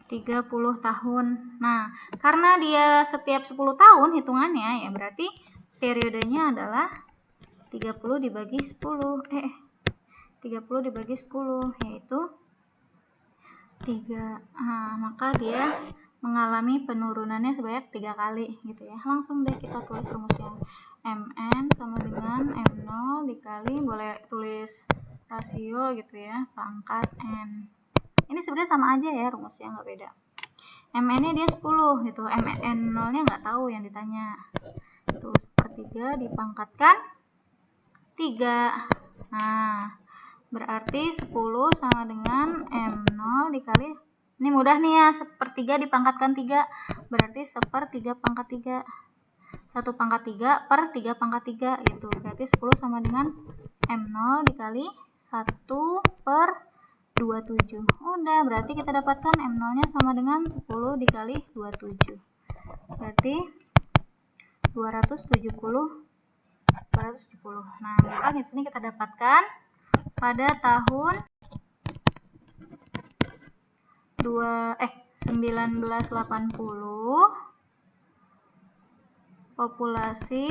30 tahun. Nah, karena dia setiap 10 tahun hitungannya ya, berarti periodenya adalah 30 dibagi 10. 30 dibagi 10 yaitu 3. Nah, maka dia mengalami penurunannya sebanyak 3 kali gitu ya. Langsung deh kita tulis rumusnya. Mn sama dengan M0 dikali, boleh tulis rasio gitu ya, pangkat N. Ini sebenarnya sama aja ya rumusnya, nggak beda. Mn-nya dia 10 gitu, Mn0-nya nggak tahu yang ditanya. Itu sepertiga dipangkatkan 3. Nah, berarti 10 sama dengan M0 dikali, ini mudah nih ya, sepertiga dipangkatkan 3, berarti sepertiga pangkat 3. 1 pangkat 3 per 3 pangkat 3 gitu. Berarti 10 sama dengan M0 dikali 1 per 27. Udah, berarti kita dapatkan M0-nya sama dengan 10 dikali 27. Berarti 270. Nah, maka di sini kita dapatkan pada tahun 1980 populasi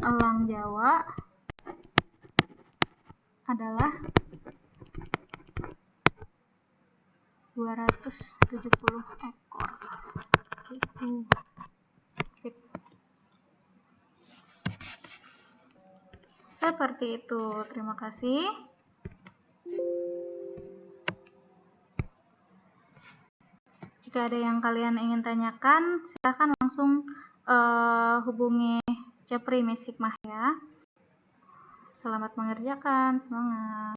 elang Jawa adalah 270 ekor. Gitu. Sip. Seperti itu. Terima kasih. Jika ada yang kalian ingin tanyakan, silakan langsung hubungi Cepri Miss Hikmah ya. Selamat mengerjakan, semangat.